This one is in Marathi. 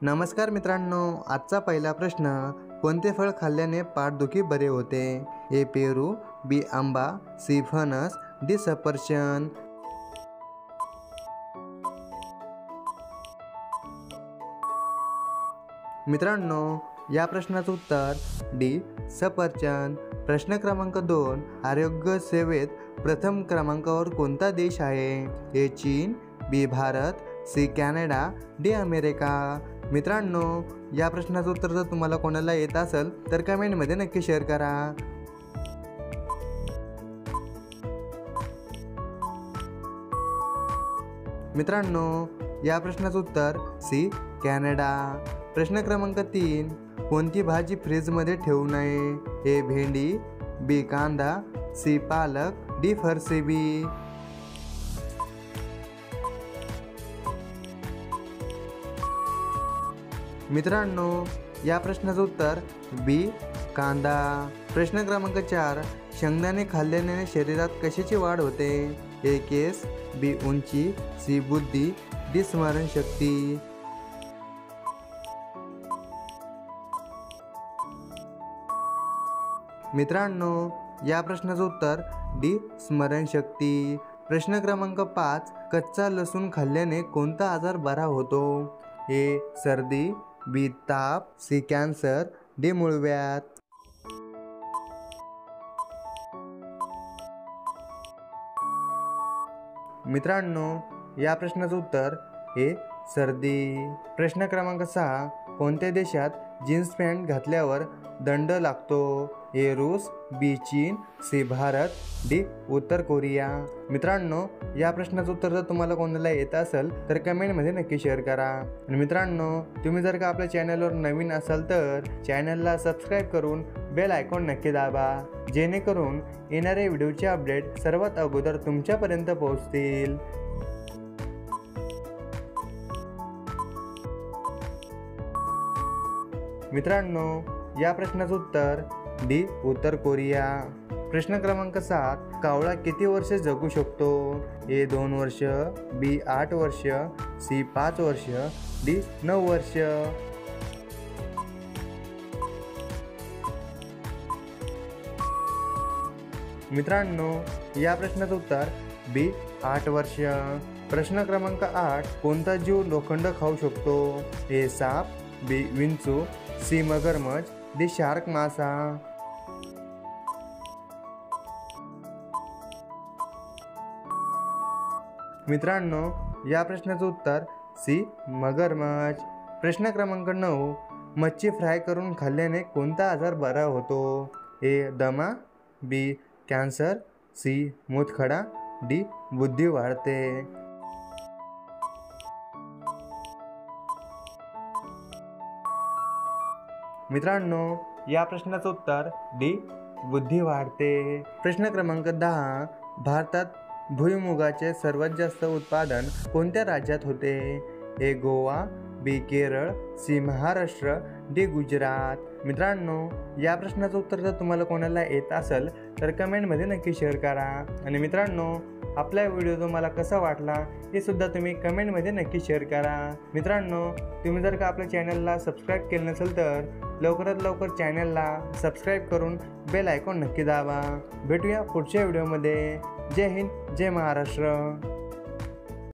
नमस्कार मित्रांनो, आजचा पहिला प्रश्न, कोणते फळ खाल्ल्याने पाठदुखी बरे होते? ए पेरू, बी आंबा, सी फणस, डी सफरचंद. मित्रांनो, या प्रश्नाचं उत्तर डी सफरचंद. प्रश्न क्रमांक 2, आरोग्य सेवेत प्रथम क्रमांकावर कोणता देश आहे? ए चीन, B Bharat, C Canada, D America. मित्रांनो, या प्रश्नाचं उत्तर जर तुम्हाला कोणाला येत असेल तर कमेंटमध्ये नक्की शेअर करा. मित्रांनो, या प्रश्नाचं उत्तर सी कॅनडा. प्रश्न क्रमांक 3, कोणती भाजी फ्रीजमध्ये ठेवू नये? ए भेंडी, बी कांदा, सी पालक, डी फरसेबी. मित्रांनो, या प्रश्नाचं उत्तर बी कांदा. प्रश्न क्रमांक 4, शेंगदाणे खाल्ल्याने शरीरात कशाची वाढ होते? ए केस, बी उंची, सी बुद्धी, डी स्मरणशक्ती. मित्रांनो, या प्रश्नाचं उत्तर डी स्मरणशक्ती. प्रश्न क्रमांक 5, कच्चा लसूण खाल्ल्याने कोणता आजार बरा होतो? ए सर्दी, बी ताप, सी कॅन्सर, डी मूळव्याध. मित्रांनो, या प्रश्नाचं उत्तर ए सर्दी. प्रश्न क्रमांक 6, कोणत्या देशात जीन्स पॅन्ट घातल्यावर दंड लागतो? ए रूस, बी चीन, सी भारत, डी उत्तर कोरिया. मित्रांनो, या प्रश्नाचं उत्तर जर तुम्हाला कोणाला येत असेल तर कमेंटमध्ये नक्की शेअर करा. आणि मित्रांनो, तुम्ही जर का आपल्या चॅनलवर नवीन असाल तर चॅनलला सबस्क्राईब करून बेल आयकॉन नक्की दाबा, जेणेकरून येणारे व्हिडिओचे अपडेट सर्वात अगोदर तुमच्यापर्यंत पोहोचतील. मित्रांनो, या प्रश्नाचं उत्तर डी उत्तर कोरिया. प्रश्न क्रमांक 7, कावळा किती वर्ष जगू शकतो? ए 2 वर्ष, बी 8 वर्ष, सी 5 वर्ष, डी 9 वर्ष. मित्रांनो, या प्रश्नाचं उत्तर बी 8 वर्ष. प्रश्न क्रमांक 8, कोणता जीव लोखंड खाऊ शकतो? ए साप, बी विंचू, सी मगरमच्छ, डी शार्क मासा. मित्रांनो, या प्रश्नाचं उत्तर सी मगरमच्छ. प्रश्न क्रमांक 9, मच्छी फ्राय करून खाल्ल्याने कोणता आजार बरा होतो? ए दमा, बी कॅन्सर, सी मूतखडा, डी बुद्धी वाढते. मित्रांनो, या प्रश्नाचं उत्तर डी बुद्धी वाढते. प्रश्न क्रमांक 10, भारतात भुईमुगाचे सर्वात जास्त उत्पादन कोणत्या राज्यात होते? ए गोवा, बी केरळ, सी महाराष्ट्र, डी गुजरात. मित्रांनो, या प्रश्नाचं उत्तर जर तुम्हाला कोणाला येत असेल तर कमेंटमध्ये नक्की शेअर करा. आणि मित्रांनो, आपला व्हिडिओ तुम्हाला कसा वाटला हे सुद्धा तुम्ही कमेंटमध्ये नक्की शेअर करा. मित्रांनो, तुम्ही जर का आपल्या चॅनलला सबस्क्राईब केलं नसेल तर लवकरात लवकर चॅनलला सबस्क्राईब करून बेल आयकॉन नक्की दाबा. भेटूया पुढच्या व्हिडिओमध्ये. जय हिंद, जय महाराष्ट्र.